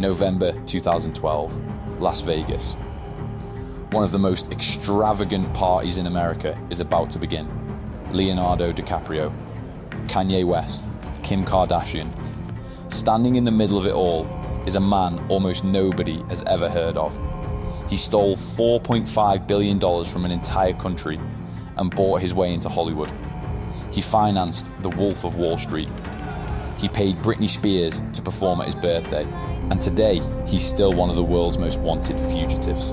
November 2012, Las Vegas. One of the most extravagant parties in America is about to begin. Leonardo DiCaprio, Kanye West, Kim Kardashian. Standing in the middle of it all is a man almost nobody has ever heard of. He stole $4.5 billion from an entire country and bought his way into Hollywood. He financed the Wolf of Wall Street. He paid Britney Spears to perform at his birthday, and today he's still one of the world's most wanted fugitives.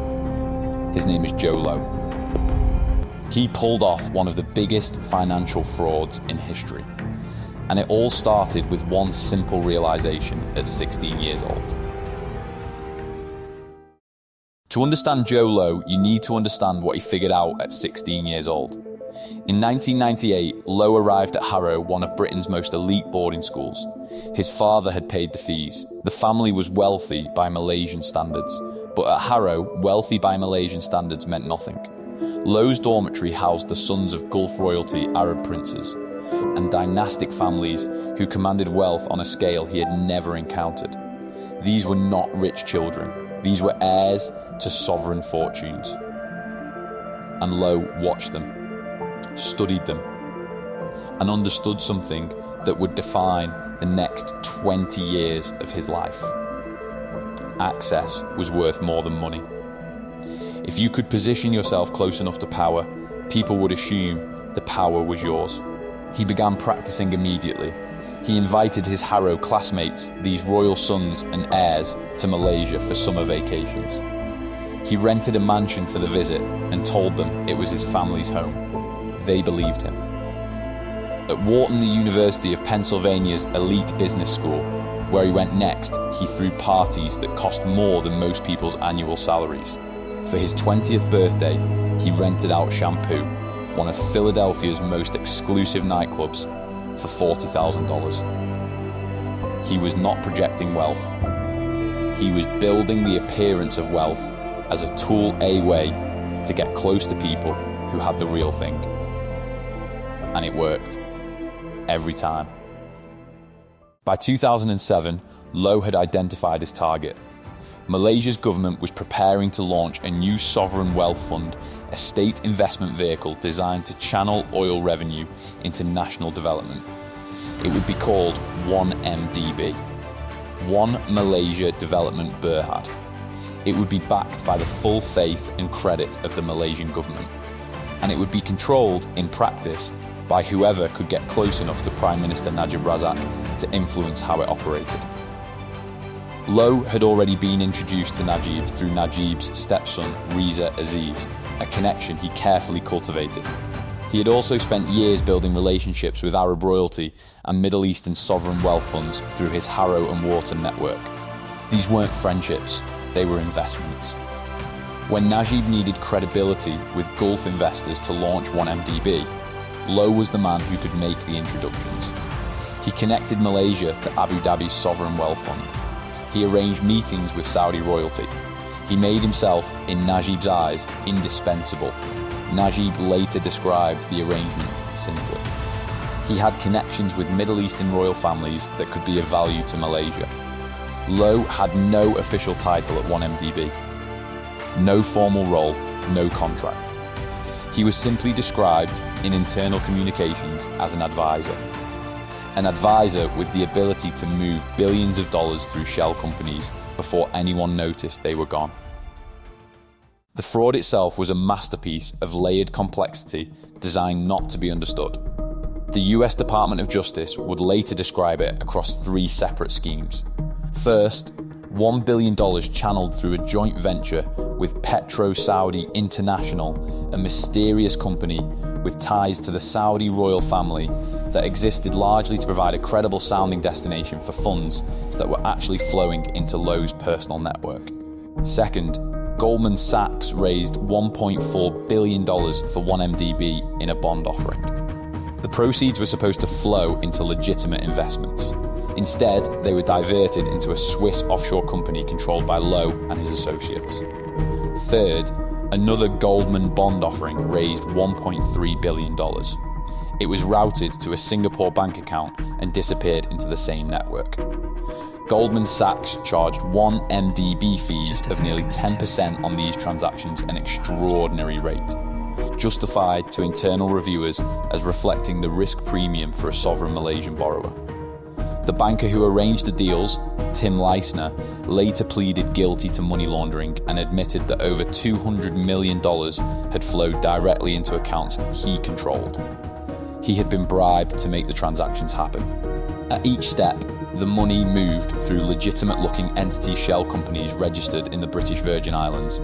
His name is Jho Low. He pulled off one of the biggest financial frauds in history, and it all started with one simple realization at 16 years old. To understand Jho Low, you need to understand what he figured out at 16 years old. In 1998, Low arrived at Harrow, one of Britain's most elite boarding schools. His father had paid the fees. The family was wealthy by Malaysian standards, but at Harrow, wealthy by Malaysian standards meant nothing. Low's dormitory housed the sons of Gulf royalty, Arab princes, and dynastic families who commanded wealth on a scale he had never encountered. These were not rich children. These were heirs to sovereign fortunes. And Low watched them, studied them, and understood something that would define the next 20 years of his life. Access was worth more than money. If you could position yourself close enough to power, people would assume the power was yours. He began practicing immediately. He invited his Harrow classmates, these royal sons and heirs, to Malaysia for summer vacations. He rented a mansion for the visit and told them it was his family's home. They believed him. At Wharton, the University of Pennsylvania's elite business school, where he went next, he threw parties that cost more than most people's annual salaries. For his 20th birthday, he rented out Shampoo, one of Philadelphia's most exclusive nightclubs, for $40,000. He was not projecting wealth. He was building the appearance of wealth as a tool way to get close to people who had the real thing. And it worked. Every time. By 2007, Low had identified his target. Malaysia's government was preparing to launch a new sovereign wealth fund, a state investment vehicle designed to channel oil revenue into national development. It would be called 1MDB, One Malaysia Development Berhad. It would be backed by the full faith and credit of the Malaysian government, and it would be controlled, in practice, by whoever could get close enough to Prime Minister Najib Razak to influence how it operated. Low had already been introduced to Najib through Najib's stepson, Riza Aziz, a connection he carefully cultivated. He had also spent years building relationships with Arab royalty and Middle Eastern sovereign wealth funds through his Harrow and Wharton network. These weren't friendships, they were investments. When Najib needed credibility with Gulf investors to launch 1MDB, Low was the man who could make the introductions. He connected Malaysia to Abu Dhabi's sovereign wealth fund. He arranged meetings with Saudi royalty. He made himself, in Najib's eyes, indispensable. Najib later described the arrangement simply. He had connections with Middle Eastern royal families that could be of value to Malaysia. Low had no official title at 1MDB. No formal role, no contract. He was simply described in internal communications as an advisor. An advisor with the ability to move billions of dollars through shell companies before anyone noticed they were gone. The fraud itself was a masterpiece of layered complexity designed not to be understood. The US Department of Justice would later describe it across 3 separate schemes. First, $1 billion channeled through a joint venture with Petro Saudi International, a mysterious company with ties to the Saudi royal family that existed largely to provide a credible sounding destination for funds that were actually flowing into Low's personal network. Second, Goldman Sachs raised $1.4 billion for 1MDB in a bond offering. The proceeds were supposed to flow into legitimate investments. Instead, they were diverted into a Swiss offshore company controlled by Low and his associates. Third, another Goldman bond offering raised $1.3 billion. It was routed to a Singapore bank account and disappeared into the same network. Goldman Sachs charged 1 MDB fees of nearly 10% on these transactions, an extraordinary rate, justified to internal reviewers as reflecting the risk premium for a sovereign Malaysian borrower. The banker who arranged the deals, Tim Leissner, later pleaded guilty to money laundering and admitted that over $200 million had flowed directly into accounts he controlled. He had been bribed to make the transactions happen. At each step, the money moved through legitimate-looking entity shell companies registered in the British Virgin Islands,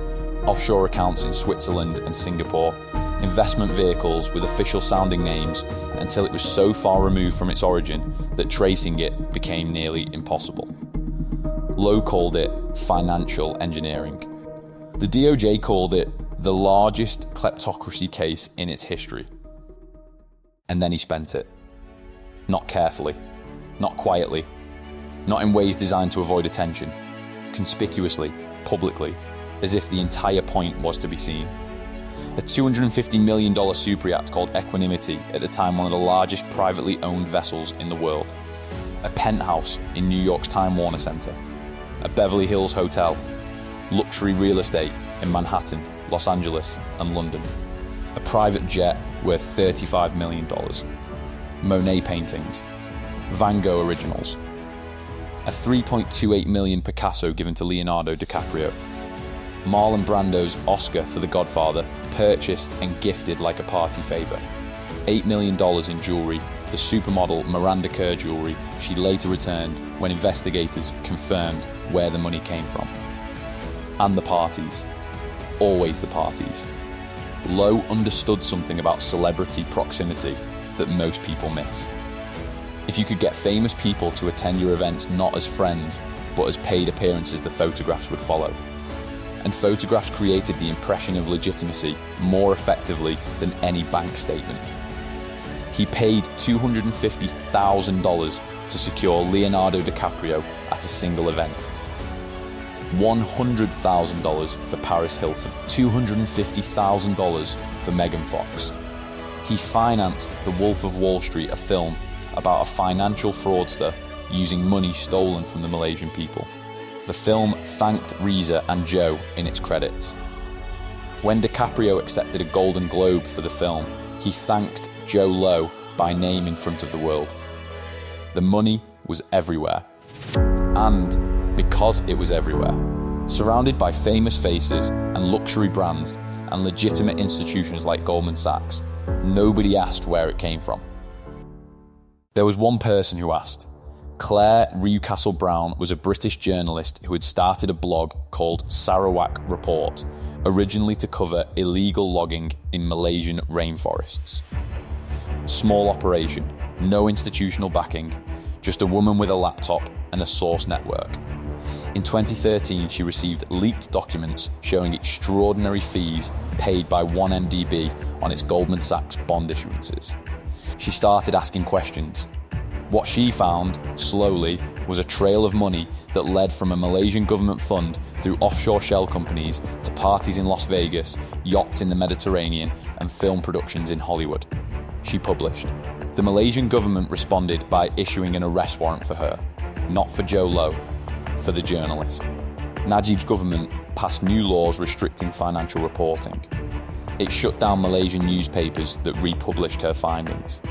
offshore accounts in Switzerland and Singapore, investment vehicles with official-sounding names, until it was so far removed from its origin that tracing it became nearly impossible. Low called it financial engineering. The DOJ called it the largest kleptocracy case in its history. And then he spent it. Not carefully, not quietly, not in ways designed to avoid attention, conspicuously, publicly, as if the entire point was to be seen. A $250 million superyacht called Equanimity, at the time one of the largest privately owned vessels in the world. A penthouse in New York's Time Warner Center. A Beverly Hills hotel. Luxury real estate in Manhattan, Los Angeles, and London. A private jet worth $35 million. Monet paintings. Van Gogh originals. A $3.28 million Picasso given to Leonardo DiCaprio. Marlon Brando's Oscar for The Godfather, purchased and gifted like a party favor. $8 million in jewelry for supermodel Miranda Kerr jewelry she later returned when investigators confirmed where the money came from. And the parties. Always the parties. Low understood something about celebrity proximity that most people miss. If you could get famous people to attend your events not as friends, but as paid appearances, the photographs would follow. And photographs created the impression of legitimacy more effectively than any bank statement. He paid $250,000 to secure Leonardo DiCaprio at a single event. $100,000 for Paris Hilton. $250,000 for Megan Fox. He financed The Wolf of Wall Street, a film about a financial fraudster using money stolen from the Malaysian people. The film thanked Reza and Jho in its credits. When DiCaprio accepted a Golden Globe for the film, he thanked Jho Low by name in front of the world. The money was everywhere. And because it was everywhere, surrounded by famous faces and luxury brands and legitimate institutions like Goldman Sachs, nobody asked where it came from. There was one person who asked. Claire Rewcastle Brown was a British journalist who had started a blog called Sarawak Report, originally to cover illegal logging in Malaysian rainforests. Small operation, no institutional backing, just a woman with a laptop and a source network. In 2013, she received leaked documents showing extraordinary fees paid by 1MDB on its Goldman Sachs bond issuances. She started asking questions. What she found, slowly, was a trail of money that led from a Malaysian government fund through offshore shell companies to parties in Las Vegas, yachts in the Mediterranean, and film productions in Hollywood. She published. The Malaysian government responded by issuing an arrest warrant for her, not for Jho Low, for the journalist. Najib's government passed new laws restricting financial reporting. It shut down Malaysian newspapers that republished her findings.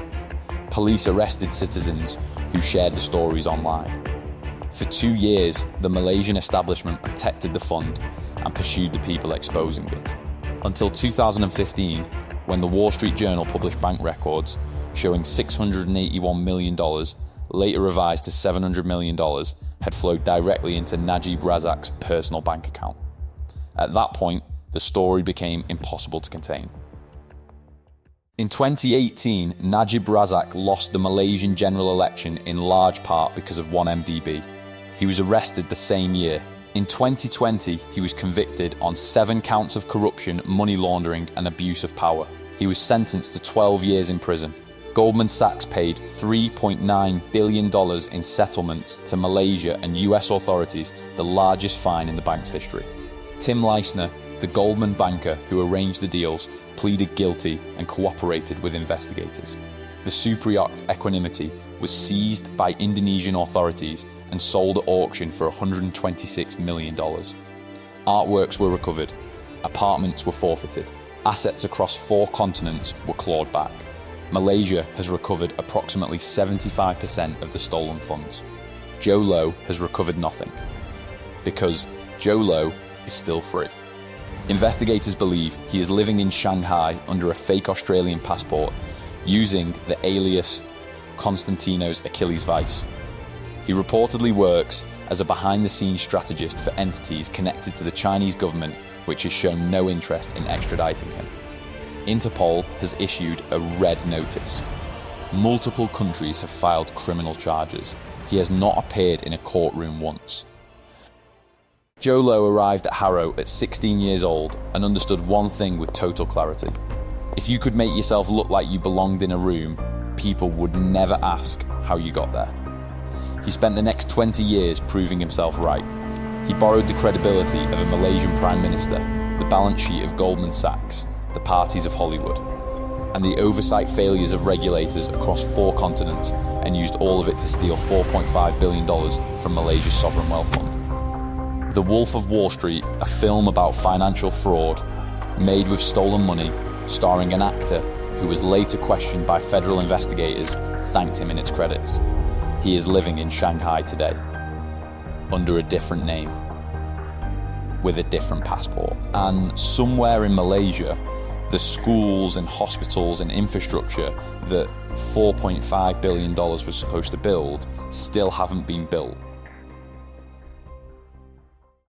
Police arrested citizens who shared the stories online. For 2 years, the Malaysian establishment protected the fund and pursued the people exposing it. Until 2015, when the Wall Street Journal published bank records showing $681 million, later revised to $700 million, had flowed directly into Najib Razak's personal bank account. At that point, the story became impossible to contain. In 2018, Najib Razak lost the Malaysian general election in large part because of 1MDB. He was arrested the same year. In 2020, he was convicted on 7 counts of corruption, money laundering, and abuse of power. He was sentenced to 12 years in prison. Goldman Sachs paid $3.9 billion in settlements to Malaysia and US authorities, the largest fine in the bank's history. Tim Leissner, the Goldman banker who arranged the deals, pleaded guilty and cooperated with investigators. The superyacht Equanimity was seized by Indonesian authorities and sold at auction for $126 million. Artworks were recovered, apartments were forfeited, assets across 4 continents were clawed back. Malaysia has recovered approximately 75% of the stolen funds. Jho Low has recovered nothing, because Jho Low is still free. Investigators believe he is living in Shanghai under a fake Australian passport, using the alias Constantino's Achilles Vice. He reportedly works as a behind-the-scenes strategist for entities connected to the Chinese government, which has shown no interest in extraditing him. Interpol has issued a red notice. Multiple countries have filed criminal charges. He has not appeared in a courtroom once. Jho Low arrived at Harrow at 16 years old and understood one thing with total clarity. If you could make yourself look like you belonged in a room, people would never ask how you got there. He spent the next 20 years proving himself right. He borrowed the credibility of a Malaysian Prime Minister, the balance sheet of Goldman Sachs, the parties of Hollywood, and the oversight failures of regulators across 4 continents, and used all of it to steal $4.5 billion from Malaysia's sovereign wealth fund. The Wolf of Wall Street, a film about financial fraud, made with stolen money, starring an actor who was later questioned by federal investigators, thanked him in its credits. He is living in Shanghai today, under a different name, with a different passport. And somewhere in Malaysia, the schools and hospitals and infrastructure that $4.5 billion was supposed to build still haven't been built.